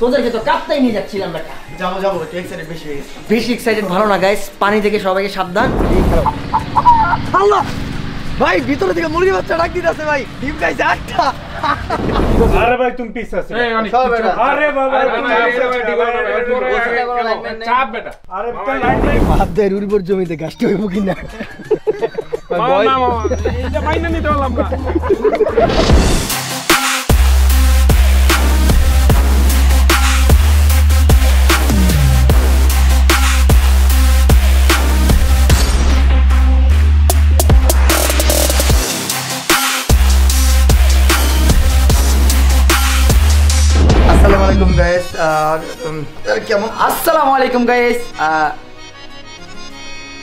তোদেরকে তো কাপ্তাই নিয়ে যাচ্ছিলাম বেটা। যাবো একটু এক্সাইটেড বেশি হয়ে গেছে। বেশি এক্সাইটেড ভালো না গাইস, পানি থেকে সবাইকে সাবধান। আল্লাহ ভাই, ভিতরে থেকে মুরগি বাচ্চা ডাক দিতেছে ভাই, ডিম খাইছে 8টা। আরে ভাই তুমি পিস আছে। আরে বাবা চাপ বেটা। আরে লাইন ভাবদের উর্বর জমিতে গাছটি হইব কিনা। না মামা এইটা মাইনা নিতে পারলাম না। আসসালামু আলাইকুম গাইস। কেমন? আসসালামু আলাইকুম গাইস।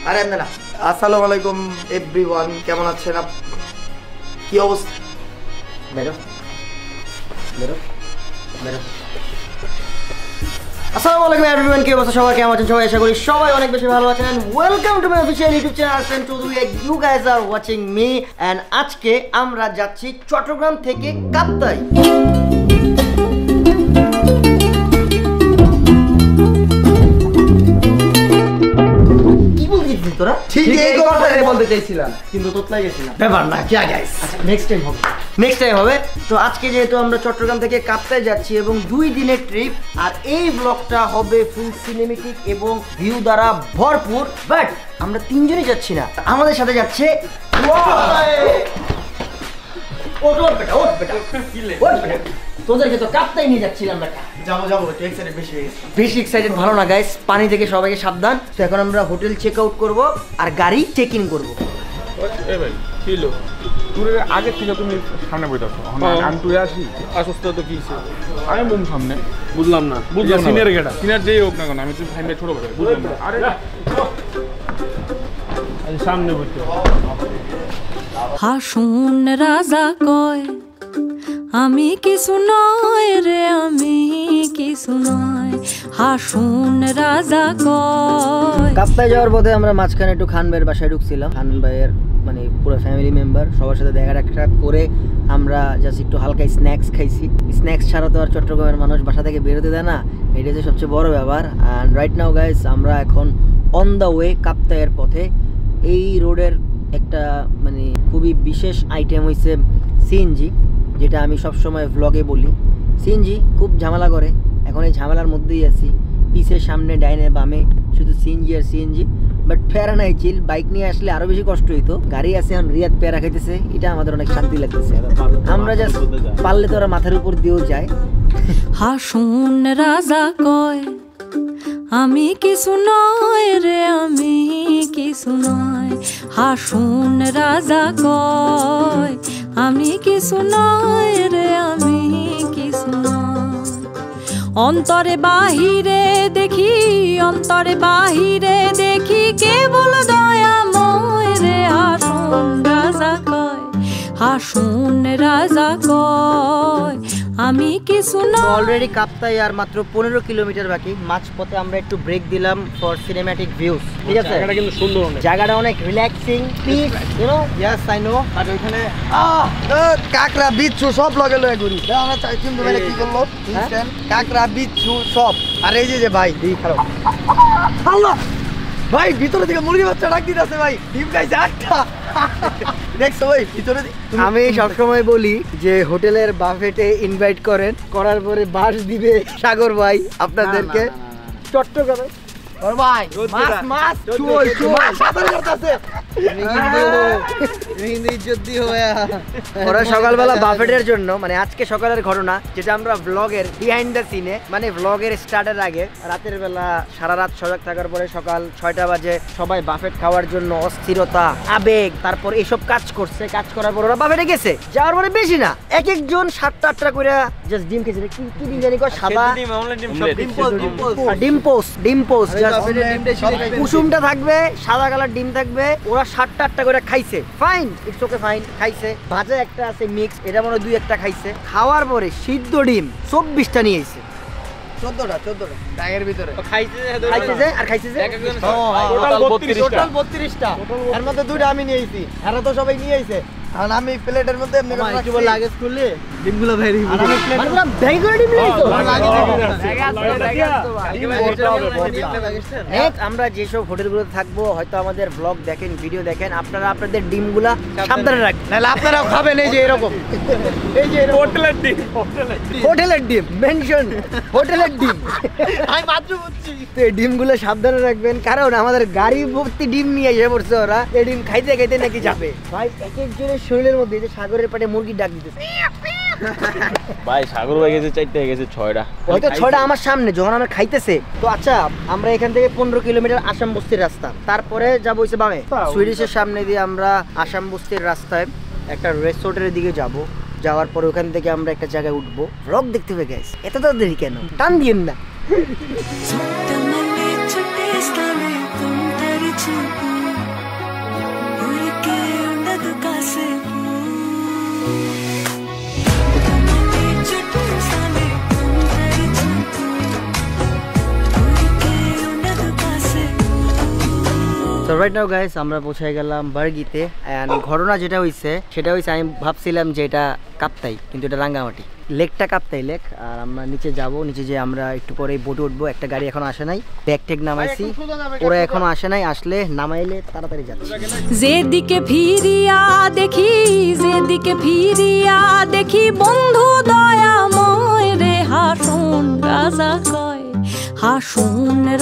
আরে না, আসসালামু আলাইকুম এভরিওয়ান, কেমন আছেন? কি অবস্থা? বেরো। আসসালামু আলাইকুম এভরিওয়ান, কি অবস্থা সবার, কেমন আছেন সবাই? আশা করি সবাই অনেক বেশি ভালো আছেন। Welcome to my official YouTube channel Arsen Chowdhury. You guys are watching me and আজকে আমরা যাচ্ছি চট্টগ্রাম থেকে কাপ্তাই। তোরা ঠিক এই কথাটাই বলতে চাইছিলাম, কিন্তু তোতলাই গেছিলাম। ব্যাপার না, কি গাইস, আচ্ছা নেক্সট টাইম হবে। তো আজকে যেহেতু আমরা চট্টগ্রাম থেকে কাপ্তাই যাচ্ছি এবং 2 দিনের ট্রিপ, আর এই ব্লগটা হবে ফুল সিনেমেটিক এবং ভিউ দ্বারা ভরপুর। বাট আমরা 3 জনই যাচ্ছি না, আমাদের সাথে যাচ্ছে তোদেরকে তো কাপ্তাই নিয়ে যাচ্ছিলাম বেটা। যাবো একটু এক্সাইটেড বেশি হয়ে গেছে। বেশি এক্সাইটেড ভালো না গাইস, পানি থেকে সবাইকে সাবধান। তো এখন আমরা হোটেল চেক আউট করবো আর গাড়ি চেক ইন করবো। ভাই ছিল ট্যুরের আগে থেকে তুমি সামনে বইতাছো, আমি ট্যুরে আসি অসুস্থ তো কি আমি মুম সামনে বুঝলাম না সিনিয়র গেটা সিনিয়র যেই হোক না কেন, আমি তুমি ফাইনাল ছোট ভাই বুঝলাম না। আরে সামনে বইতে হাসুন রাজা কয় আমি কিছু নয় রে, আমি কিছু নয়, হাসুন রাজা কয়। কাপ্তাই যাওয়ার পথে আমরা মাঝখানে একটু খান ভাইয়ের বাসায় ঢুকছিলাম। খান ভাইয়ের মানে পুরো ফ্যামিলি মেম্বার, সবার সাথে দেখা সাক্ষাৎ করে আমরা জাস্ট একটু হালকা স্ন্যাক্স খাইছি। স্ন্যাক্স ছাড়া তো আর চট্টগ্রামের মানুষ বাসা থেকে বেরোতে দেয় না, এটা হচ্ছে সবচেয়ে বড় ব্যাপার। অ্যান্ড রাইট নাও গাইস, আমরা এখন অন দ্য ওয়ে কাপ্তাইয়ের পথে। এই রোডের একটা মানে খুবই বিশেষ আইটেম হয়েছে সিএনজি, যেটা আমি সবসময় ভ্লগে বলি। সিএনজি খুব ঝামেলা করে, এখন এই ঝামেলার মধ্যেই আছি। পিছের সামনে ডাইনে বামে শুধু সিএনজি আর সিএনজি। বাট প্যারা নাই, চিল। বাইক নিয়ে আসলে আরো বেশি কষ্ট হইতো। গাড়ি আছে এখন, রিয়াদ প্যারা খাইতেছে, এটা আমাদের অনেক শান্তি লাগতেছে। আমরা জাস্ট পারলে তো ওরা মাথার উপর দিয়েও যায়। হাসুন রাজা কয় আমি কিছু নয় রে, আমি কিছু নয়, হাসুন রাজা কয় আমি কিছু নয় রে, আমি কিছু নয়। অন্তরে বাহিরে দেখি, অন্তরে বাহিরে দেখি কেবল দয়াময় রে, হাসুন রাজা কয়, হাসুন রাজা কয় আমি কিছু না। অলরেডি কাপ্তাই আর মাত্র 15 কিলোমিটার বাকি। মাঝপথে আমরা একটু ব্রেক দিলাম ফর সিনেম্যাটিক ভিউজ। ঠিক আছে, জায়গাটা কিন্তু সুন্দর, জায়গাটা অনেক relaxing, peace, you know. Yes I know. আর ওইখানে কাকড়া বিচ্ছু সব লগে লগে ঘুরি। আমরা চাইছিলাম মানে কি করলো ইনস্ট্যান্ট কাকড়া বিচ্ছু সব। আর এই যে ভাই এই খারাপ, আল্লাহ ভাই, ভিতরে থেকে মুরগি বাচ্চা ডাক দিতেছে ভাই, ডিম খাইছে 8টা। দেখছো ভাই ভিতরে? আমি সবসময় বলি যে হোটেলের বাফেটে ইনভাইট করেন, করার পরে বাস দিবে সাগর ভাই আপনাদেরকে। চট্টগ্রামে ভাই মাছ মাছ চুল চুল সাদর করতেছে হিন্দি ইজ্জত দি হয়া। ওরা সকালবেলা বাফেটের জন্য, মানে আজকে সকালের ঘটনা যেটা আমরা ব্লগের বিহাইন্ড দ্য সিনে, মানে ব্লগের স্টার্টের আগে রাতের বেলা সারা রাত সজাগ থাকার পরে সকাল 6টা বাজে সবাই বাফেট খাওয়ার জন্য অস্থিরতা, আবেগ, তারপর এসব কাজ করছে। কাজ করার পর ওরা বাফেটে গেছে, যাওয়ার পরে বেশি না এক একজন 7টা 8টা করে জাস্ট ডিম খেয়েছে। কি কি ডিম জানি কয়, সাদা ডিম পোস্ট, ডিম পোস্ট কুসুমটা থাকবে, সাদা কালার ডিম থাকবে। ওরা 7টা 8টা করে খাইছে। ফাইন, ইটস ওকে, ফাইন খাইছে। ভাজা একটা আছে মিক্স, এটা মনে হয় 2-1টা খাইছে। খাওয়ার পরে সিদ্ধ ডিম 24টা নিয়ে এসেছে। 14টা ব্যাগের ভিতরে খাইছে আর খাইছে যে টোটাল 32টা। এর মধ্যে 2টা আমি নিয়ে আইছি, এরা তো সবাই নিয়ে আইছে। আর আমি প্লেটের মধ্যে এমনি করে রাখছি। লাগেজ করলে ডিমগুলো বাইরে আর আমি প্লেট মানে পুরো ব্যাগ করে ডিম নিয়েছো আমরা যেসব হোটেলগুলোতে থাকবো হয়তো আমাদের ব্লগ দেখেন ভিডিও দেখেন আপনারা আপনাদের ডিমগুলা সাবধানে রাখবেন নাহলে আপনারাও খাবেন এই যে এরকম এই যে হোটেলের ডিম হোটেলের ডিম মেনশন হোটেলের ডিম আমি মাত্র বলছি তো এই ডিমগুলো সাবধানে রাখবেন কারণ আমাদের গাড়ি ভর্তি ডিম নিয়ে এসে পড়ছে ওরা এই ডিম খাইতে খাইতে নাকি যাবে ভাই এক একজনের শরীরের মধ্যে যে সাগরের পাটে মুরগি ডাক দিতেছে ভাই সাগর হয়ে গেছে 4টা হয়ে গেছে 6টা হয়তো 6টা আমার সামনে যখন আমরা খাইতেছে তো আচ্ছা আমরা এখান থেকে 15 কিলোমিটার আসাম বস্তির রাস্তা তারপরে যাবো হইছে বামে সুইডিশের সামনে দিয়ে আমরা আসাম বস্তির রাস্তায় একটা রেস্টুরেন্টের দিকে যাব যাওয়ার পরে ওখান থেকে আমরা একটা জায়গায় উঠবো ব্লগ দেখতে হবে গাইস এত তো দেরি কেন টান দিয়েন না তো রাইট নাও গাইস আমরা পৌঁছে গেলাম বার্গিতে এন্ড ঘটনা যেটা হইছে সেটা হইছে আমি ভাবছিলাম যে এটা কাপ্তাই কিন্তু এটা রাঙ্গামাটি লেকটা কাপ্তাই লেক আর আমরা নিচে যাব নিচে যে আমরা একটু পরে বোটে উঠবো একটা গাড়ি এখনো আসে নাই ব্যাগ টেক নামাইছি ওরা এখনো আসে নাই আসলে নামাইলে তাড়াতাড়ি যাচ্ছে যেদিকে ফিরিয়া দেখি বন্ধু দয়াময় রে হাসুন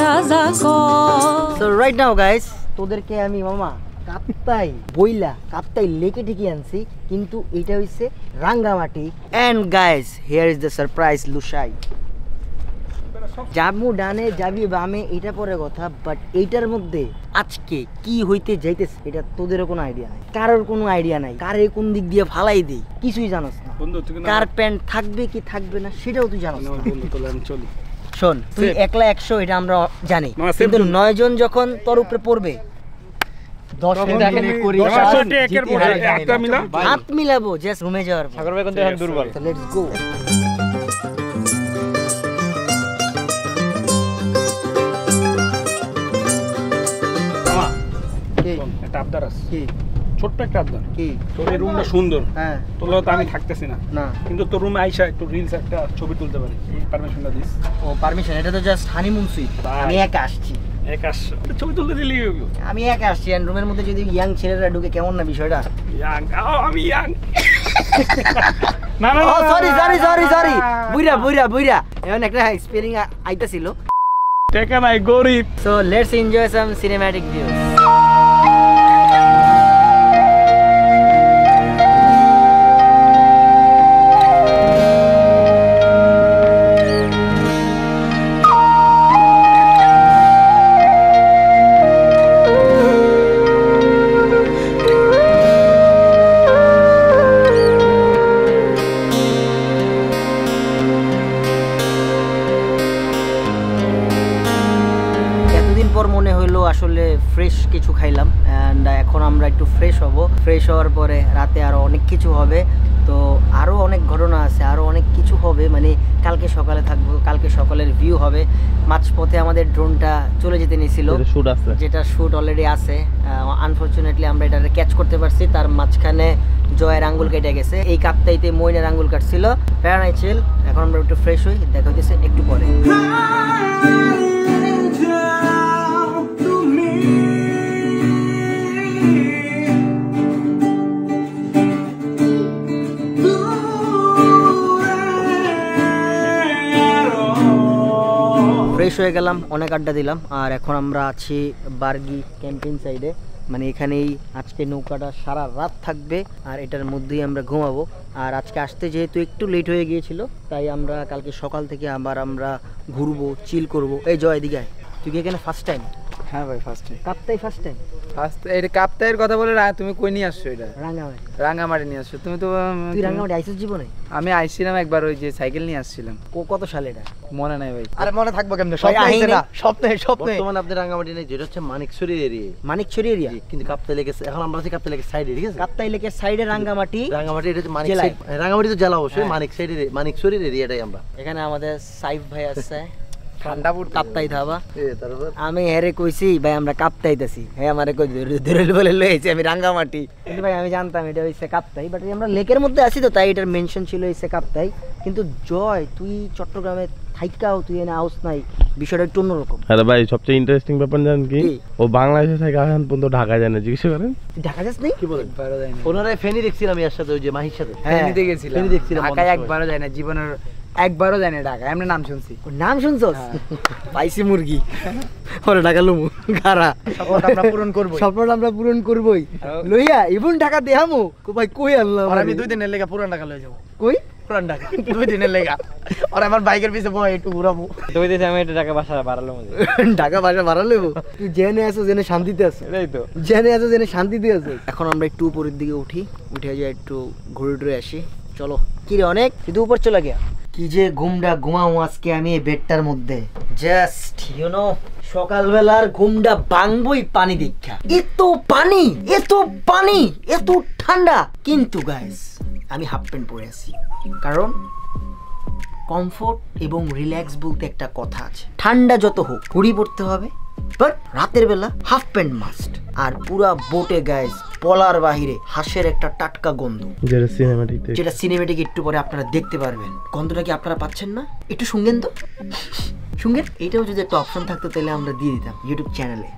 রাজা কয় তো রাইট নাও গাইস তোদেরকে আমি মামা কাপ্তাই বইলা কাপ্তাই লেকে ঠিকই আনছি কিন্তু এটা হইছে Rangamati and guys here is the surprise Lushai যাবো ডানে যাবি বামে এটা পরে কথা বাট এইটার মধ্যে আজকে কি হইতে যাইতেছে এটা তোদেরও কোনো আইডিয়া নাই কারোর কোনো আইডিয়া নাই কারে কোন দিক দিয়ে ফালাই দেই কিছুই জানোস না কার প্যান্ট থাকবে কি থাকবে না সেটাও তুই জানোস না চলি শোন তুই একলা 100 এটা আমরা জানি কিন্তু 9 জন যখন তোর উপরে পড়বে 10 টাকা নিয়ে করি হাত মিলাবো জাস্ট রুমে যাওয়ার পর সাগর ভাই কিন্তু এখন দুর্বল লেটস গো একটা আবদার আছে কি ছোট্ট একটা আবদার কি তোর এই রুমটা সুন্দর হ্যাঁ তোর তো আমি থাকতেছি না না কিন্তু তোর রুমে আইসা একটু রিলস একটা ছবি তুলতে পারি পারমিশনটা দিস ও পারমিশন এটা তো জাস্ট হানিমুন সুইট আমি একা আসছি ছবি তুলতে দিলি আমি একা আসছি এন্ড রুমের মধ্যে যদি ইয়াং ছেলেরা ঢুকে কেমন না বিষয়টা ইয়াং আমি ইয়াং না না ও সরি বুইরা এখন একটা স্পেলিং আইতাছিল টেকা নাই গরিব so let's enjoy some cinematic views আসলে ফ্রেশ কিছু খাইলাম এন্ড এখন আমরা একটু ফ্রেশ হব ফ্রেশ হওয়ার পরে রাতে আরো অনেক কিছু হবে তো আরো অনেক ঘটনা আছে আরো অনেক কিছু হবে মানে কালকে সকালে থাকবো কালকে সকালের ভিউ হবে মাঝপথে আমাদের ড্রোনটা চলে যেতে নিয়েছিল শুট আছে যেটা শুট অলরেডি আছে আনফরচুনেটলি আমরা এটা ক্যাচ করতে পারছি তার মাঝখানে জয়ের আঙ্গুল কেটে গেছে এই কাপ্তাইতে মইনের আঙ্গুল কাটছিল প্যারানাই চিল এখন আমরা একটু ফ্রেশ হই দেখা হইতেছে একটু পরে ফ্রেশ হয়ে গেলাম অনেক আড্ডা দিলাম আর এখন আমরা আছি বার্গি ক্যাম্পিং সাইডে মানে এখানেই আজকে নৌকাটা সারা রাত থাকবে আর এটার মধ্যেই আমরা ঘুমাবো আর আজকে আসতে যেহেতু একটু লেট হয়ে গিয়েছিল তাই আমরা কালকে সকাল থেকে আবার আমরা ঘুরবো চিল করব এই জয় দিকে তুই কি এখানে ফার্স্ট টাইম হ্যাঁ ভাই first time Kaptai first time এটা কাপ্তাইয়ের কথা বলে তুমি কই নিয়ে আসছো এটা রাঙ্গামাটি রাঙ্গামাটি নিয়ে আসছো তুমি তো তুই রাঙ্গামাটি আইছিস জীবনে আমি আইছিলাম একবার ওই যে সাইকেল নিয়ে আসছিলাম কত সালে এটা মনে নাই ভাই আরে মনে থাকবো কেমনে স্বপ্নে বর্তমানে আপনাদের রাঙ্গামাটি নেই যেটা হচ্ছে মানিকছড়ি এরিয়া মানিকছড়ি এরিয়া কিন্তু কাপ্তাই লেকের এখন আমরা আছি কাপ্তাই লেকের সাইডে ঠিক আছে কাপ্তাই লেকের সাইডে রাঙ্গামাটি এটা হচ্ছে রাঙ্গামাটি তো জেলা অবশ্যই মানিকছড়ির এরিয়াটাই আমরা এখানে আমাদের সাইফ ভাই আছে ঠান্ডা পড়তে কাপ্তাই থাবা তারপর আমি হেরে কইছি ভাই আমরা কাপ্তাইতেছি হ্যাঁ আমারে কই ধরে বলে লইছে আমি রাঙ্গামাটি কিন্তু ভাই আমি জানতাম এটা হইছে কাপ্তাই বাট আমরা লেকের মধ্যে আছি তো তাই এটার মেনশন ছিল হইছে কাপ্তাই কিন্তু জয় তুই চট্টগ্রামে থাইকাও তুই এনে আউস নাই বিষয়টা একটু অন্যরকম আরে ভাই সবচেয়ে ইন্টারেস্টিং ব্যাপার জানেন কি কি? ও বাংলাদেশে থেকে এখন পর্যন্ত ঢাকা যায় না জিজ্ঞেস করেন তুই ঢাকা যাস নাই কি বলেন ওনারাই ফেনি দেখছিলাম এর সাথে ওই যে মাহির সাথে ফেনীতে গেছিলাম ফেনী দেখছিলাম ঢাকায় একবারও যায় না জীবনের একবারও যায় না ঢাকা এমনি নাম শুনছি ওর নাম শুনছস পাইছি মুরগি ওরে ঢাকা লমু গারা স্বপ্নটা আমরা পূরণ করব স্বপ্নটা আমরা পূরণ করবই লইয়া ইবন ঢাকা দেহামু ভাই কই আনলাম আর আমি 2 দিনের লেগা পুরান ঢাকা লয়ে যাব কই পুরান ঢাকা 2 দিনের লেগা আর আমার বাইকের পিছে বয় একটু ঘুরাবো তুই দিতে আমি এটা ঢাকা বাসা বাড়ালো মধ্যে ঢাকা ভাষা ভাড়া লেবো তুই জেনে আসো জেনে শান্তিতে আছো এটাই তো জেনে আসো জেনে শান্তিতে আছো এখন আমরা একটু উপরের দিকে উঠি উঠে যাই একটু ঘুরে টুরে আসি চলো কি রে অনেক তুই উপর চলে গিয়া কি যে ঘুমটা ঘুমাও আজকে আমি এই বেডটার মধ্যে জাস্ট ইউ নো সকালবেলার ঘুমটা ভাঙবই পানি দীক্ষা এত পানি এত ঠান্ডা কিন্তু গাইস আমি হাফ প্যান্ট পরে আছি কারণ কমফোর্ট এবং রিল্যাক্স বলতে একটা কথা আছে ঠান্ডা যত হোক হুড়ি পড়তে হবে বাট রাতের বেলা হাফ প্যান্ট মাস্ট আর পুরা বোটে গাইস পলার বাহিরে হাঁসের একটা টাটকা গন্ধ যেটা সিনেমাটিক যেটা সিনেমেটিক একটু পরে আপনারা দেখতে পারবেন গন্ধটা কি আপনারা পাচ্ছেন না একটু শুনবেন তো শুনবেন এইটাও যদি একটা অপশন থাকতো তাহলে আমরা দিয়ে দিতাম ইউটিউব চ্যানেলে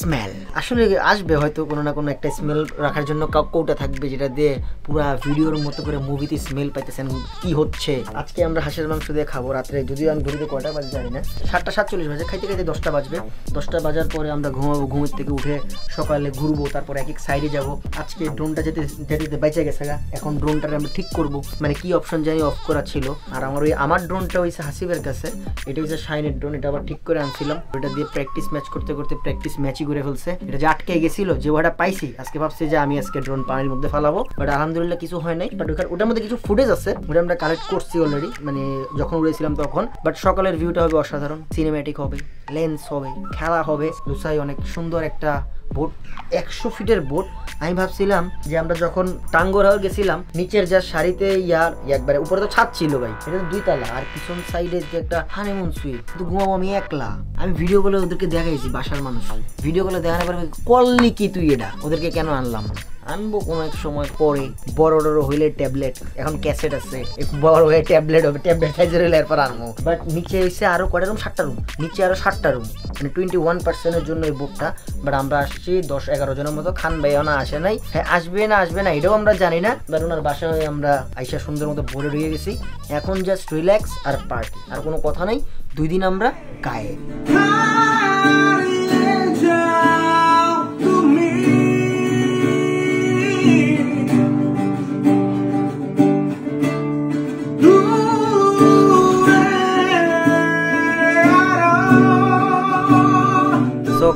স্মেল আসলে আসবে হয়তো কোনো না কোনো একটা স্মেল রাখার জন্য কৌটা থাকবে যেটা দিয়ে পুরা ভিডিওর মতো করে মুভিতে স্মেল পাইতেছেন কি হচ্ছে আজকে আমরা হাঁসের মাংস দিয়ে খাবো রাত্রে যদিও আমি ঘুরিতে কয়টা বাজে জানি না 7:47 বাজে খাইতে খাইতে 10টা বাজবে 10টা বাজার পরে আমরা ঘুমাবো ঘুমের থেকে উঠে সকালে ঘুরবো তারপর এক এক সাইডে যাব আজকে ড্রোনটা যেতে বেঁচে গেছে গা এখন ড্রোনটারে আমরা ঠিক করব মানে কি অপশন জানি অফ করা ছিল আর আমার ড্রোনটা হইছে হাসিবের কাছে এটা হচ্ছে শাইনের ড্রোন এটা আবার ঠিক করে আনছিলাম এটা দিয়ে প্র্যাকটিস ম্যাচ করতে করতে প্র্যাকটিস ম্যাচই করে ফেলছে এটা যে আটকে গেছিল যে ওটা পাইছি আজকে ভাবছি যে আমি আজকে ড্রোন পানির মধ্যে ফালাবো বাট আলহামদুলিল্লাহ কিছু হয় নাই বাট ওটার মধ্যে কিছু ফুটেজ আছে ওটা আমরা কালেক্ট করছি অলরেডি মানে যখন উড়েছিলাম তখন বাট সকালের ভিউটা হবে অসাধারণ সিনেম্যাটিক হবে লেন্স হবে খেলা হবে লুসাই অনেক সুন্দর একটা বোট 100 ফিটের বোট আমি ভাবছিলাম যে আমরা যখন টাঙ্গরহাওর গেছিলাম নিচের যা সারিতে ইয়ার একবারে উপরে তো ছাদ ছিল ভাই এটা তো 2 তলা আর পিছন সাইডে যে একটা হানিমুন সুইট কিন্তু ঘুমাবো আমি একলা আমি ভিডিও গুলো ওদেরকে দেখাইছি বাসার মানুষ ভিডিও গুলো দেখানোর পরে কলনি কি তুই এটা ওদেরকে কেন আনলাম আনবো কোনো এক সময় পরে বড় হইলে ট্যাবলেট এখন ক্যাসেট আছে বড় হয়ে ট্যাবলেট হবে ট্যাবলেট সাইজের হইলে এরপর আনবো বাট নিচে এসে আরো কয়টা রুম 7টা রুম নিচে আরো 7টা রুম মানে 21% জন্য এই বুকটা বাট আমরা আসছি 10-11 জনের মতো খান ভাই না আসে নাই হ্যাঁ আসবে না এটাও আমরা জানি না বাট ওনার বাসায় হয়ে আমরা আইসা সুন্দর মতো ভরে রয়ে গেছি এখন জাস্ট রিল্যাক্স আর পার্টি আর কোনো কথা নাই 2 দিন আমরা গায়ে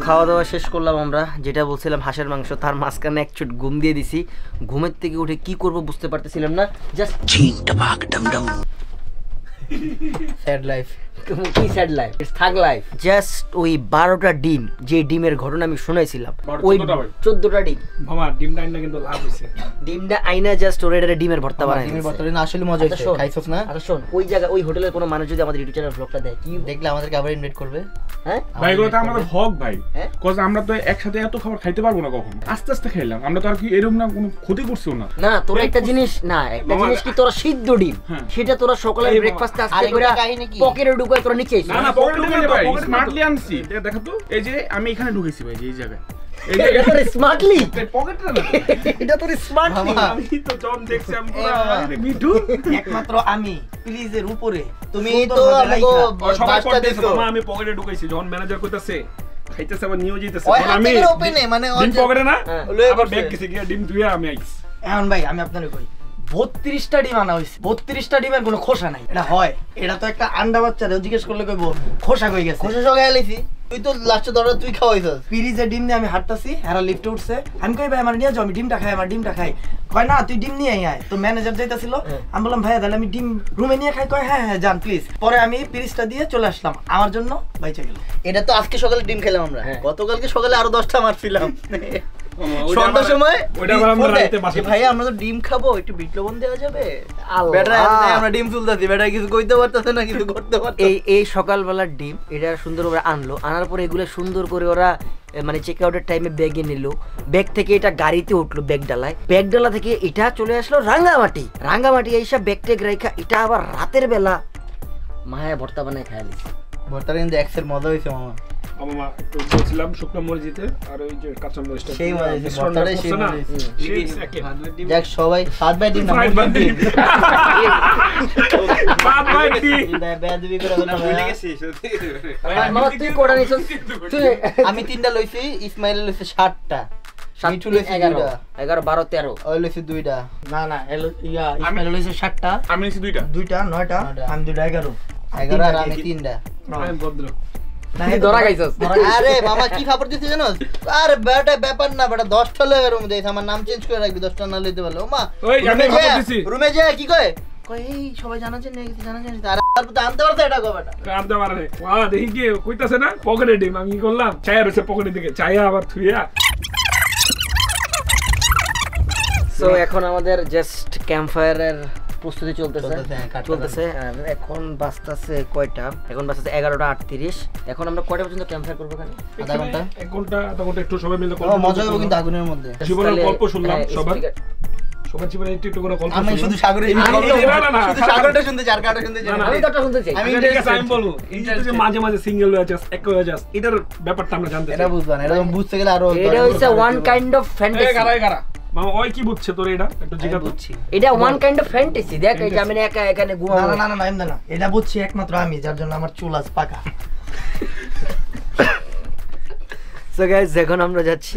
খাওয়া দাওয়া শেষ করলাম আমরা যেটা বলছিলাম হাঁসের মাংস তার মাঝখানে এক চুট ঘুম দিয়ে দিছি ঘুমের থেকে উঠে কি করব বুঝতে পারতেছিলাম না জাস্ট স্যাড লাইফ কি sad life it's thug life just ওই 12টা ডিম যে ডিমের ঘটনা আমি শুনাইছিলাম ওই 14টা ডিম মামা ডিমটা আইনা কিন্তু লাভ হইছে ডিমটা আইনা জাস্ট ওরে ডিমের ভর্তা বানাই ডিমের ভর্তা না আসলে মজা হইছে খাইছস না আচ্ছা শোন ওই জায়গা ওই হোটেলের কোনো মানুষ যদি আমাদের ইউটিউব চ্যানেল ব্লগটা দেখে কি দেখলে আমাদেরকে আবার ইনভাইট করবে হ্যাঁ ভাই এগুলো তো আমাদের হক ভাই হ্যাঁ? কজ আমরা তো একসাথে এত খাবার খাইতে পারবো না কখন আস্তে আস্তে খাইলাম আমরা তো আর কি এরকম না কোনো ক্ষতি করছিও না না তোরা একটা জিনিস কি তোরা সিদ্ধ ডিম সেটা তোরা সকালে ব্রেকফাস্টে আজকে করে পকেটে ঢুকায় তোরা নিচে না না পকেটে ঢুকে না ভাই স্মার্টলি আনছি দেখো তো এই যে আমি এখানে ঢুকেছি ভাই এই জায়গায় এটা তোর স্মার্টলি পকেটটা না এটা তোর স্মার্টলি আমি তো জন দেখছি আমি পুরো মিঠু একমাত্র আমি প্লিজের উপরে তুমি তো আমাগো বাসটা দিছো আমি পকেটে ঢুকাইছি যখন ম্যানেজার কইতাছে খাইতেছে আবার নিয়ে যাইতেছে ওই আমি হাতের ওপেনে মানে ডিম পকেটে না লয়ে আবার বসে। ব্যাগ গেছে গিয়া ডিম ধুইয়া আমি আইছি এখন ভাই আমি আপনারে কই 32টা ডিম আনা হইছে 32টা ডিমের কোনো খোসা নাই এটা হয় এটা তো একটা আন্ডা বাচ্চা রে জিজ্ঞেস করলে কইবো খোসা কই গেছে খুশি সঙ্গে এলাইছি তুই তো লাস্টে দরজা তুই খাওয়াইছস পিরিজে ডিম নিয়ে আমি হাঁটতাছি এরা লিফটে উঠছে আমি কই ভাই আমার নিয়ে যাও আমি ডিমটা খাই কয় না তুই ডিম নিয়ে আয় তো ম্যানেজার যাইতাছিল আমি বললাম ভাইয়া তাহলে আমি ডিম রুমে নিয়ে খাই কয় হ্যাঁ যান প্লিজ পরে আমি পিরিজটা দিয়ে চলে আসলাম আমার জন্য বাইচে গেল এটা তো আজকে সকালে ডিম খেলাম আমরা গতকালকে সকালে আরো 10টা মারছিলাম সন্ধ্যার সময় ওইটা আবার আমরা রাতে বাসা ভাই আমরা তো ডিম খাবো, একটু বিট লবণ দেওয়া যাবে? বেটা আমরা ডিম চুলতাছি, বেটা কিছু কইতে পারতেছে না, কিছু করতে পারতেছে। এই সকালবেলার ডিম এটা সুন্দর করে আনলো, আনার পরে এগুলো সুন্দর করে ওরা মানে চেক আউটের টাইমে ব্যাগে নিল, ব্যাগ থেকে এটা গাড়িতে উঠলো, ব্যাগ ডালা থেকে এটা চলে আসলো রাঙ্গামাটি এইসব ব্যাগ টেক রাইখা এটা আবার রাতের বেলা মায়া ভর্তা বানায় খাইলি। ভর্তাটা কিন্তু এক্সের মজা হয়েছে মামা। মামা একটু বলছিলাম শুকনো মরিচিতে আর ওই যে কাঁচা মরিচটা সেই মজা হয়েছে, ভর্তাটাই সেই মজা হয়েছে। একে দেখ সবাই 7 বাই 3 বেয়াদবি করে কথা ভুলে গেছি। মামা তুই কোড়া নিছস? আমি 3টা লইছি, ইসমাইল লইছে 7টা, মিঠু লইছে 11 2টা, 11 12 13 ওই লইছে 2টা। না না ইসমাইল লইছে 7টা, আমি নিছি 2টা 9টা, আমি 2টা 11 আর আমি 3টা। আমি ভদ্র তুই ধরা খাইছস? আরে মামা কি খবর দিতে জানোস? আরে বেটা ব্যাপার না, বেটা 10টা লয়ে রুম দেইছ, আমার নাম চেঞ্জ করে রাখবি, 10টা না লইতে পারলো। মা ওই আমি খবর দিছি রুমে যা কি কয় এই সবাই জানাছেন না কিছু জানাছেন, আর তারপর তো আনতে পারছ এটা কয় বেটা। আনতে পারে দেখি কি কইতাছে না পকেটে ডিম, আমি কি করলাম চায়া রয়েছে পকেটে দিকে, চায়া আবার থুইয়া। সো এখন আমাদের জাস্ট ক্যাম্প ফায়ারের প্রস্তুতি চলতেছে। আর এখন বাজতেছে কয়টা? এখন বাজতেছে 11:38। এখন আমরা কয়টা পর্যন্ত ক্যাম্প ফায়ার করবো? আধা ঘন্টা 1 ঘন্টা আধা ঘন্টা একটু সবাই মিলে ও মজা হবে কিন্তু আগুনের মধ্যে। জীবনের গল্প শুনলাম সবার জীবনে একটু করে গল্প। আমি শুধু সাগরের শুধু সাগরটা শুনতে চাই, আর কাটা শুনতে চাই না। আমি তো শুনতে চাই। আমি আমি বলবো এই যে মাঝে মাঝে সিঙ্গেল হয়ে যাস, এক হয়ে যাস, এটার ব্যাপারটা আমরা জানতে চাই। এটা বুঝবা না, এটা বুঝতে গেলে আরো এটা হইছে ওয়ান কাইন্ড অফ ফ্যান্টাসি। কারা মামা ওই কি বুঝছে তোর এটা একটু জিজ্ঞাসা বুঝছি। এটা ওয়ান কাইন্ড অফ ফ্যান্টাসি। দেখ এই যে আমি একা এখানে ঘুমাবো। না না না এমন না, এটা বুঝছি একমাত্র আমি, যার জন্য আমার চুল আজ পাকা। সো গাইস এখন আমরা যাচ্ছি।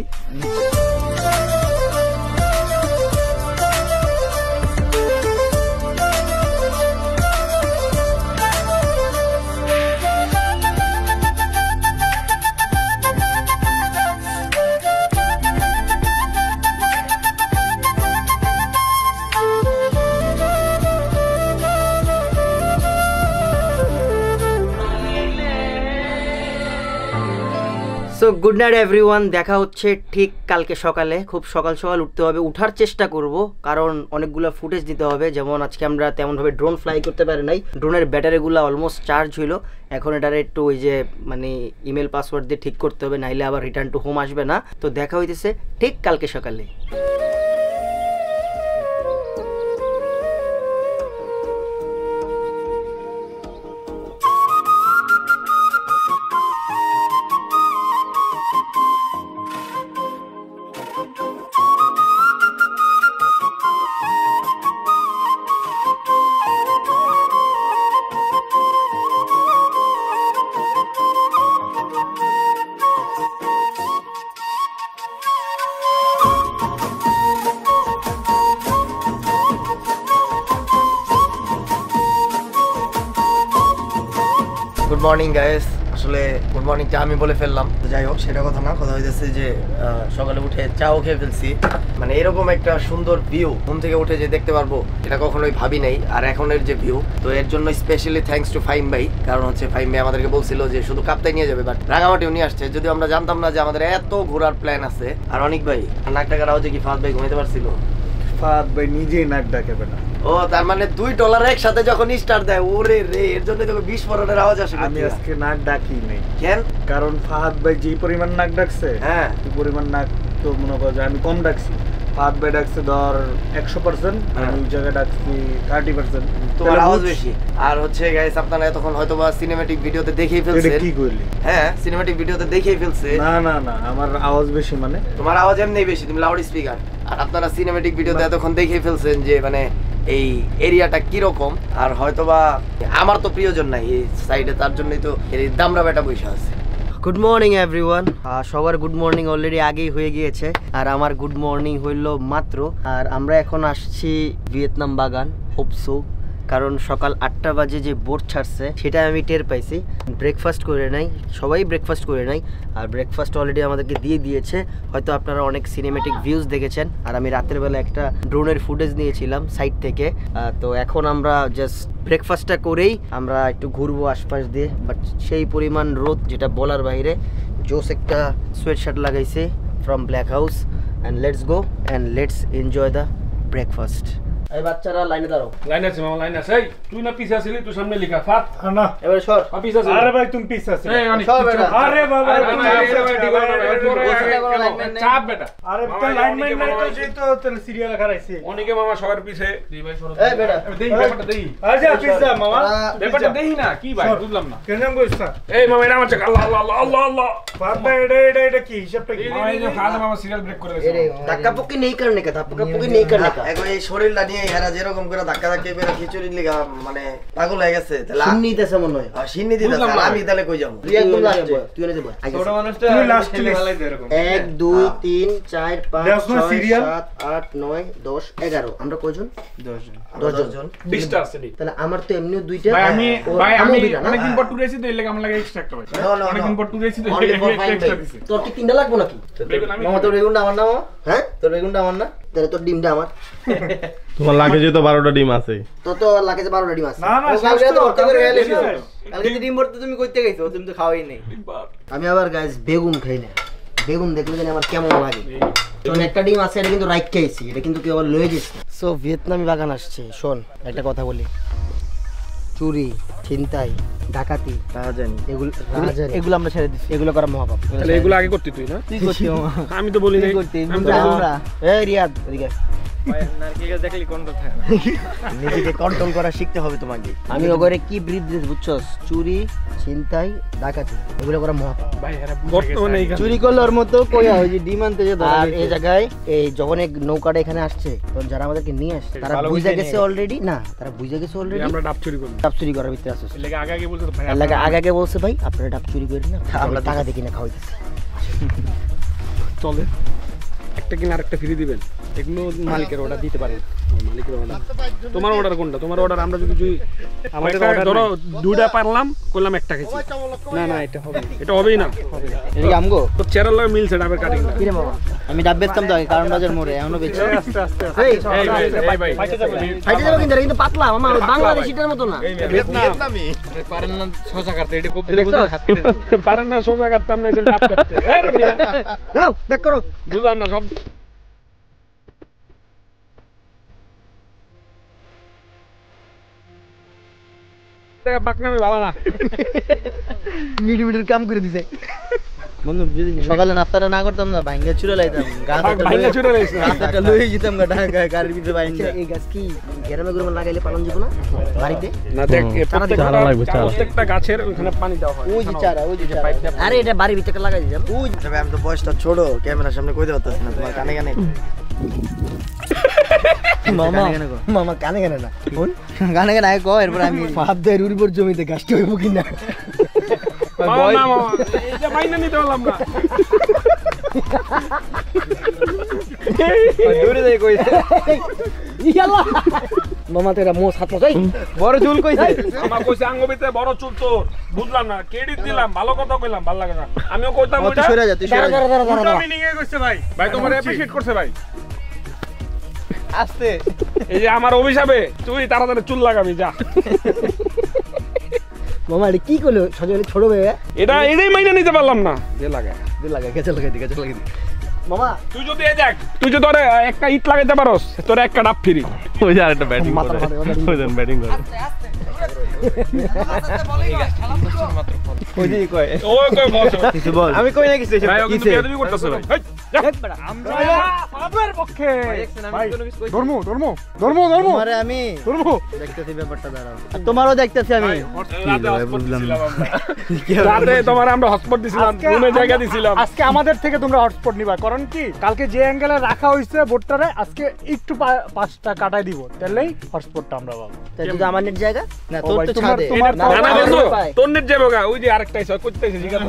সো গুড নাইট এভরিওয়ান, দেখা হচ্ছে ঠিক কালকে সকালে। খুব সকাল সকাল উঠতে হবে, উঠার চেষ্টা করব, কারণ অনেকগুলো ফুটেজ দিতে হবে। যেমন আজকে আমরা তেমনভাবে ড্রোন ফ্লাই করতে পারি নাই, ড্রোনের ব্যাটারিগুলো অলমোস্ট চার্জ হইল। এখন এটার একটু ওই যে মানে ইমেল পাসওয়ার্ড দিয়ে ঠিক করতে হবে, নাইলে আবার রিটার্ন টু হোম আসবে না। তো দেখা হইতেছে ঠিক কালকে সকালে। গুড মর্নিং গাইস, আসলে গুড মর্নিংটা আমি বলে ফেললাম, তো যাই হোক সেটা কথা না, কথা হইতেছে যে সকালে উঠে চাও খেয়ে ফেলছি। মানে এরকম একটা সুন্দর ভিউ ঘুম থেকে উঠে যে দেখতে পারবো এটা কখনোই ভাবি নাই। আর এখনের যে ভিউ, তো এর জন্য স্পেশালি থ্যাঙ্কস টু ফাহিম ভাই। কারণ হচ্ছে ফাহিম ভাই আমাদেরকে বলছিল যে শুধু কাপ্তাই নিয়ে যাবে, বাট রাঙামাটিও নিয়ে আসছে। যদিও আমরা জানতাম না যে আমাদের এত ঘোরার প্ল্যান আছে। আর অনেক ভাই নাক ডাকার আওয়াজে কি ফাহাদ ভাই ঘুমাইতে পারছিল? ফাহাদ ভাই নিজেই নাক ডাকে না। ও তার মানে $2 একসাথে যখন স্টার দেয়, ওরে রে, এর জন্য তোকে বিস্ফোরণের আওয়াজ আসে। আমি আজকে নাক ডাকি নাই, কেন? কারণ ফাহাদ ভাই যে পরিমাণ নাক ডাকছে, হ্যাঁ এই পরিমাণ নাক তো মনে করো যে আমি কম ডাকছি। ফাহাদ ভাই ডাকছে ধর 100%, আমি ওই জায়গায় ডাকছি 30%। তোমার আওয়াজ বেশি। আর হচ্ছে গাইস আপনারা এতক্ষণ হয়তো বা সিনেম্যাটিক ভিডিওতে দেখেই ফেলছেন। কি কইলি? হ্যাঁ সিনেম্যাটিক ভিডিওতে দেখেই ফেলছে। না না না, আমার আওয়াজ বেশি। মানে তোমার আওয়াজ এমনি বেশি, তুমি লাউড স্পিকার। আর আপনারা সিনেম্যাটিক ভিডিওতে এতক্ষণ দেখেই ফেলছেন যে মানে এই এরিয়াটা কিরকম। আর হয়তোবা আমার তো প্রিয়জন নাই এই সাইডে, তার জন্যই তো এই দামরা বেটা বসে আছে। Good morning everyone. সবার গুড মর্নিং অলরেডি আগেই হয়ে গিয়েছে, আর আমার গুড মর্নিং হইল মাত্র। আর আমরা এখন আসছি ভিয়েতনাম বাগান হোপসো, কারণ সকাল 8টা বাজে যে বোট ছাড়ছে সেটা আমি টের পাইছি। ব্রেকফাস্ট করে নাই, সবাই ব্রেকফাস্ট করে নাই, আর ব্রেকফাস্ট অলরেডি আমাদেরকে দিয়ে দিয়েছে। হয়তো আপনারা অনেক সিনেমেটিক ভিউজ দেখেছেন। আর আমি রাতের বেলা একটা ড্রোনের ফুটেজ নিয়েছিলাম সাইড থেকে। তো এখন আমরা জাস্ট ব্রেকফাস্টটা করেই আমরা একটু ঘুরবো আশপাশ দিয়ে। বাট সেই পরিমাণ রোদ যেটা বলার বাইরে। জোস একটা সোয়েট শার্ট লাগাইছে from black house, and let's go and let's enjoy the breakfast. এই বাচ্চারা লাইনে দাঁড়াও। লাইন আছে মামা, লাইন আছে। এই তুই না পিছে আসলি, তুই সামনে লিখা ফাত। না এবারে সর। পিছে আছে। আরে ভাই তুমি পিছে আছো এই অনেক সর বেটা। আরে বাবা চাপ বেটা। আরে তো লাইনম্যান নাই তো সেই তো তাহলে সিরিয়াল খারাইছে অনেকে মামা সবার পিছে। জি ভাই সরো। এই বেটা দেই ব্যাপারটা দেই। আচ্ছা পিছে মামা ব্যাপারটা দেই না কি ভাই বুঝলাম না। কেন বলছ এই মামা এটা আমার চাক। আল্লাহ আল্লাহ আল্লাহ আল্লাহ আল্লাহ। বাবা এটা কি হিসাবটা কি মামা এই যে ফাদা মামা সিরিয়াল ব্রেক করে দিয়েছে। धक्का पुक्की नहीं करने का, धक्का पुक्की नहीं करने का। এখন এই শরীরটা নিয়ে এরা যেরকম করে ধাক্কা ধাক্কি করে খিচুড়ি লিগা মানে পাগল হয়ে গেছে তাহলে सुन्नी तेरे मन में। সিন্নি দিতে আর আমি তাহলে কই যাব तू एकदम लास्ट बोल, तू नहीं बोल। ছোট মানুষটা তুই লাস্ট ভালোই তো এরকম 1 2 3 4 5 দেখো 6 serial? 7 8 9 10 11 আমরা কয়জন? 10 জন। 20টা আছে নি। তাহলে আমার তো এমনিও দুইটা। ভাই আমি আমিও দুইটা না? অনেকদিন পর ট্যুর এসেছি তো এর লাগি আমার লাগে এক্সট্রা একটা ভাই। No, no, অনেকদিন no. পর ট্যুর এসেছি তো Only for একটা fine এক্সট্রা day. দিছে। তোর কি তিনটা লাগবে নাকি? বেগুন আমি মামা তোর বেগুনটা আমার না মামা? হ্যাঁ তোর বেগুনটা আমার না? তাহলে তোর ডিমটা আমার। তোমার লাগে যে তো 12টা ডিম আছে। তো লাগে যে 12টা ডিম আছে। না না ও কালকে তো অর্ধেক করে খেয়ে শেষ নিয়েছো। হয়ে কালকে যে ডিম ভরতে তুমি কইতে গেছো, তুমি তো খাওয়াই নাই। আমি আবার গাইস বেগুন খাই না। বেগুন দেখলে জানি আমার কেমন লাগে। তো একটা ডিম আছে, এটা কিন্তু রাইট খাইছি, এটা কিন্তু কেউ আবার লয়ে গেছে। সো ভিয়েতনামি বাগান আসছে। শোন একটা কথা বলি, চুরি, ছিনতাই, ডাকাতি, এগুলো আমরা ছেড়ে দিচ্ছি। এগুলো করা মহাপাপ। তাহলে এগুলো আগে করতে তুই না? তুই করছিস মামা। আমি তো বলি নাই। আমরা এই রিয়াদ এদিকে নারকেল দেখলি কোনটা থাকে না নিজেকে কন্ট্রোল করা শিখতে হবে তোমাকে। আমি ওগরে কি ব্রিফ দিস বুঝছস? চুরি, ছিনতাই, ডাকাতি এগুলো করা মহাপাপ। ভাই এরা বর্তমানে এইখানে চুরি করলে ওর মতো কইয়া ওই যে ডিম আনতে যে আর এই জায়গায় এই যখন এই নৌকাটা এখানে আসছে, তখন যারা আমাদেরকে নিয়ে আসছে তারা বুঝে গেছে অলরেডি। না তারা বুঝে গেছে অলরেডি আমরা ডাব চুরি করব। ডাব চুরি করার ভিতরে আছে। এর লাগি আগে আগে বলতে ভাই এর লাগে আগে বলছে ভাই আপনারা ডাব চুরি করেন না, আমরা টাকা দিয়ে কিনে খাওয়াইতেছি। চলে একটা কিনা আরেকটা ফ্রি দিবেন। এগুলো মালিকের অর্ডার দিতে পারেন। মালিকের অর্ডার। তোমার অর্ডার কোনটা? তোমার অর্ডার আমরা যদি আমাদের অর্ডার ধরো দুইটা পারলাম, করলাম একটা খেয়েছি। না না এটা হবে না। এটা হবেই না। হবে না। এদিকে আমগো তো চেরার লাগে মিলছে ডাবের কাটিং। কি রে বাবা, আমি ডাব বেচতাম তো আগে কারণ বাজার মোড়ে, এখনো বেচি। আস্তে আস্তে এই এই ভাই ফাইটে যাবে কিন্তু এটা কিন্তু পাতলা মামা, বাংলাদেশিটার মতো না। ভিয়েতনামি পারেন না সোজা কাটতে এটা খুব পারেন না সোজা কাটতাম না, এটা ডাব কাটতে। নাও দেখ করো। বুঝলাম না সব বাকনামি ভালো না। মিনিমিটার কাম করে দিছে বন্ধু। সকালে নাস্তাটা না করতাম না, ভাঙ্গা চুরা লাইতাম, ভাইঙ্গা চুরা লাইছ না। গাছটা লয়ে যেতাম গাড়ির ভিতরে বাইন্দা। এই গাছ কি গ্রামে গ্রামে লাগাইলে পালন যাব না বাড়িতে? না দেখ প্রত্যেকটা গাছের ওখানে পানি দেওয়া হয়। ওই যে চারা, ওই যে চারা। আরে এটা বাড়ির ভিতরে লাগাই দিলাম। ওই তবে আমি তো বয়সটা ছোট, ক্যামেরার সামনে কইতে পারতাছি না, তোমার কানে কানে মামা মামা কানে কানে না কোন গানে গানে আগে কো, এরপর আমি ভাব দেয় উর্বর জমিতে গাছটা হইব কিনা। এটা মাইনা নিতে পারলাম না। দূরে যাই কইছে ইয়াল্লাহ মামা তেরা মোস হাত মজাই বড় চুল কইছে। আমার কইছে আঙ্গবিতে বড় চুল তোর। বুঝলাম না, ক্রেডিট দিলাম, ভালো কথা কইলাম, ভালো লাগে না। আমিও কইতাম তুই সরে যা, তুই সরে যা। আমি নিয়ে কইছে ভাই ভাই তোমার অ্যাপ্রিশিয়েট করছে ভাই। আস্তে এই যে আমার অভিশাপে তুই তাড়াতাড়ি চুল লাগাবি যা। মামা এটা কি করলো সজলে ছোট ভাই? এটাই মাইনা নিতে পারলাম না। যে লাগে দে লাগা গেছে লাগাই দি, গেছে লাগাই দি মামা। তুই যদি এই দেখ, তুই যদি তোরে একটা ইট লাগাইতে পারোস, তোরে একটা ডাব ফ্রি। ওই যে আরেকটা ব্যাটিং মাথা করে। মারে, ওই দেন ব্যাটিং করে। ওই দিকে কয় ওই কই বস। কিছু বল। আমি কই না কিছু ভাই ও কিন্তু বেয়াদবি করতেছে ভাই। হেই, যা। আমরা বাবার পক্ষে ভাই ধর্ম ধর্ম ধর্ম ধর্ম তোমারে আমি ধর্ম দেখতেছি ব্যাপারটা দাঁড়াও। আর তোমারও দেখতেছি আমি। রাতে তোমার আমরা হটস্পট দিছিলাম, রুমে জায়গা দিছিলাম। আজকে আমাদের থেকে তোমরা হটস্পট নিবা, কারণ কি কালকে যে অ্যাঙ্গেলে রাখা হইছে বোর্ডটারে আজকে একটু 5টা কাটাই দিব, তাহলেই হটস্পটটা আমরা পাবো। তাই যদি আমার নেট জায়গা না ও তোর ভাই, তো তোমার- ছাদে তোমার- না, না না আমার বন্ধু, পায়। তোর নেট যাবে গা, ওই যে আরেকটা এসে করতেছে জিগা।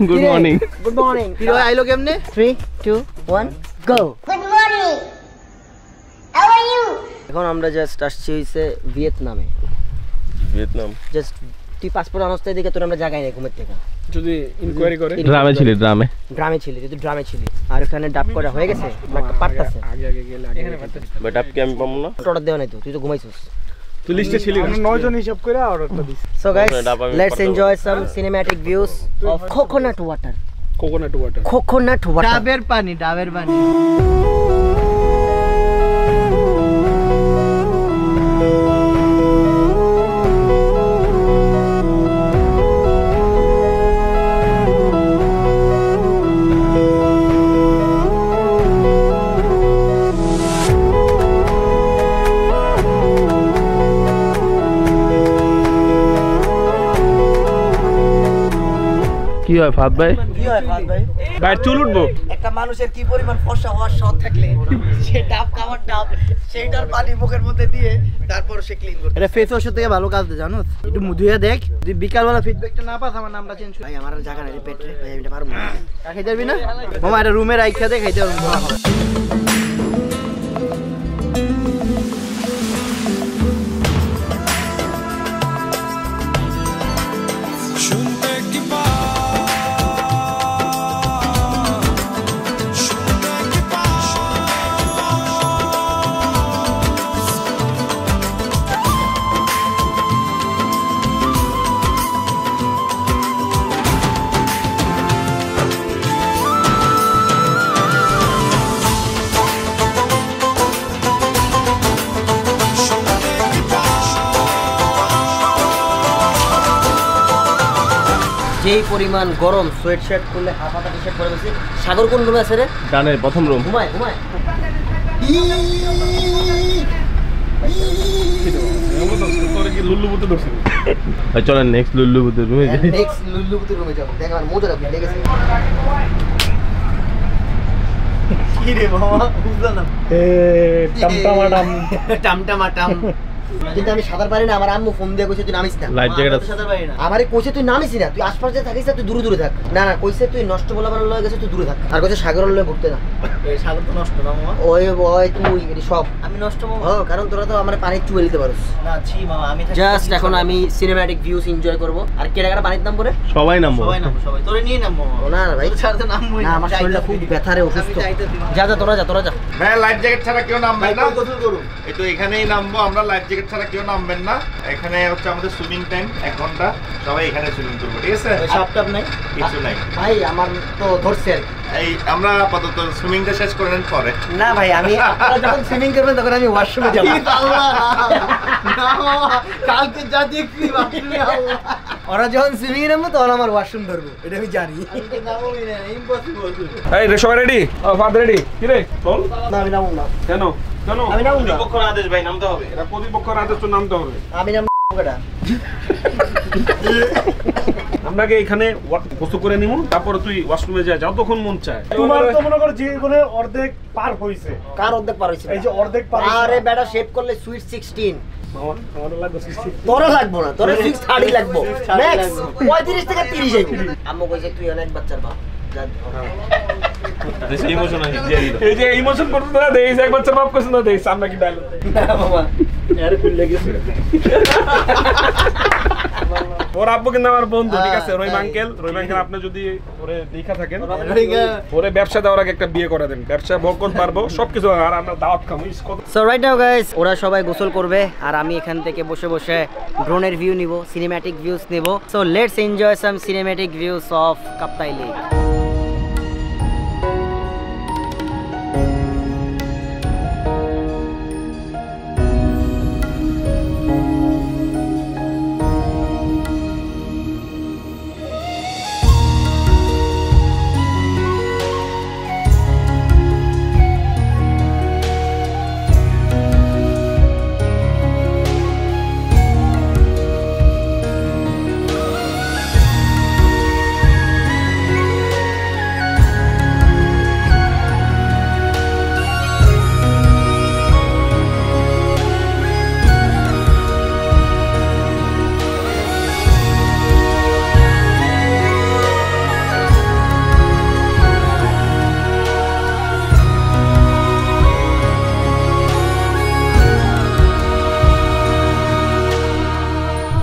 Good morning. Good morning. Hero আইলো কেমনে? 3 2 1 গো। Good morning. How are you? এখন আমরা জাস্ট আসছি হইছে ভিয়েতনামে। ভিয়েতনাম। জাস্ট তুই পাসপোর্ট আনস্তে দিকে তোর আমরা জায়গায় নাই ঘুমের থেকে। যদি ইনকোয়ারি করে ড্রামে ছিলি ড্রামে। ড্রামে ছিলি, যদি ড্রামে ছিলি আর ওখানে ডাব করা হয়ে গেছে না একটা পারতাছে। আগে আগে গেলে এখানে পারতেছি। বাট আপকে আমি পাবো না। অর্ডার দেওয়া নাই তো, তুই তো ঘুমাইছিস। তুই লিস্টে ছিলি আমরা 9 জন হিসাব করে অর্ডারটা দিছি। So guys, ডাব আমি let's পাঠাবো। enjoy some cinematic views of coconut water. Coconut water. Coconut water, ডাবের পানি, ডাবের পানি। কি হয় ফাদ ভাই? কি হয় ফাদ ভাই? ভাই চুল উঠবো। একটা মানুষের কি পরিমাণ ফর্সা হওয়ার শখ থাকলে সে ডাব খাওয়ার ডাব সেইটার পানি মুখের মধ্যে দিয়ে তারপর সে ক্লিন করবে। এটা ফেস ওয়াশের থেকে ভালো কাজ দেয় জানো। একটু ধুয়ে দেখ, যদি বিকালবেলা ফিডব্যাকটা না পাস আমার নামটা চেঞ্জ কর। ভাই আমার জায়গা নেই পেটে, ভাই আমি এটা পারবো না। খাইতে যাবি না মামা? এটা রুমে রাইখা দে, খাইতে পারবো না। যেই পরিমাণ গরম, সোয়েট শার্ট করলে হাফ হাতা টি-শার্ট পরে গেছি। সাগর কোন রুমে আছে রে? ডানের প্রথম রুম। ঘুমায় ঘুমায়। চলেন নেক্সট লুল্লু বুদ্ধের রুমে যাই। নেক্সট লুল্লুপুতুর রুমে যাবো। দেখ আমার মজা লাগবে, লেগেছে। কি রে মামা বুঝলাম না। টামটামাটাম। টামটামাটাম। কিন্তু আমি সাঁতার পারি না। আমার আম্মু ফোন দিয়ে কইছে তুই নামিস না। লাইফ জ্যাকেট আছে। সাঁতার পারি না। আমারে কইছে তুই নামিস না, তুই আশপাশে থাকিস না, তুই দূরে দূরে থাক। না না, কইছে তুই নষ্ট বলা বানার লয়ে গেছে, তুই দূরে থাক। আর কইছে সাগরের লয়ে ঘুরতে না। এই সাগর তো নষ্ট না মামা। ওই ওই তুই এটি সব আমি নষ্ট মামা? ও কারণ তোরা তো আমার পানি চুয়ে দিতে পারোস। না ছি মামা, আমি জাস্ট এখন আমি সিনেম্যাটিক ভিউস এনজয় করব। আর কে টাকাটা পানির দাম করে? সবাই নামবো। সবাই নামবো, সবাই তোরে নিয়ে নামবো মামা। ও না না ভাই, তোর ছাড়া তো নামবোই না আমার শরীরটা খুব ব্যথা রে, অসুস্থ। যা যা তোরা যা, তোরা যা। ভাই লাইফ জ্যাকেট ছাড়া কেউ নামবেন না। গোসল করুন। এই তো এখানেই নামবো আমরা, লাইফ জ্যাকেট ছাড়া কেউ নামবেন না। এখানে হচ্ছে আমাদের সুইমিং টাইম 1 ঘন্টা, সবাই এখানে সুইমিং করবো, ঠিক আছে? সাপ টাপ নাই কিছু নাই ভাই আমার তো ধরছে আর কি। এই আমরা আপাতত সুইমিংটা শেষ করে নেন পরে। না ভাই, আমি আপনারা যখন সুইমিং করবেন তখন আমি ওয়াশরুমে যাব। কালকে যা দেখছি বাপরে আল্লাহ। ওরা যখন সুইমিং এ নামবো তখন আমার ওয়াশরুম ধরবো, এটা আমি জানি। নামবোই না, ইম্পসিবল। এই রে সবাই রেডি? ফাদ রেডি? কি রে বল। না আমি নামবো না। কেন কেন? আমি নামবো না। কখন আদেশ ভাই নামতে হবে? এটা প্রতিপক্ষের আদেশ তো নামতে হবে। আমি নামবো কেডা? আপনাকে এখানে গোসল করে নিমু, তারপরে তুই ওয়াশরুমে যা, যতক্ষণ মন চায়। তোমার তো মনে করো জীবনের অর্ধেক পার হইছে। কার অর্ধেক পার হইছে? এই যে অর্ধেক পার হইছে। আরে বেটা শেভ করলে সুইট 16। আমার লাগবে 60। তোরা লাগবো না, তোরা 630 লাগবো। ম্যাক্স 35 থেকে 30 আইবো। আম্মু কইছে তুই অনেক বাচ্চার বাপ। যা দেশে ইমোশন আছে দিয়ে দিল। এই যে ইমোশন করতে না দেইস, একবার চার বাপ কইছ না দেইস, সামনে কি ডায়লগ? না বাবা, আরে ফুল লেগেছে। ওর আব্বু কিন্তু আমার বন্ধু, ঠিক আছে? রহিম আঙ্কেল আপনি যদি ওরে দেখা থাকেন, ওরে ব্যবসা দেওয়ার আগে একটা বিয়ে করে দেন, ব্যবসা বরকত পারবো, সবকিছু। আর আমরা দাওয়াত খামু। সো রাইট নাও গাইস, ওরা সবাই গোসল করবে আর আমি এখান থেকে বসে বসে ড্রোনের ভিউ নিব, সিনেম্যাটিক ভিউস নিব। So let's enjoy some cinematic views of Kaptai lake.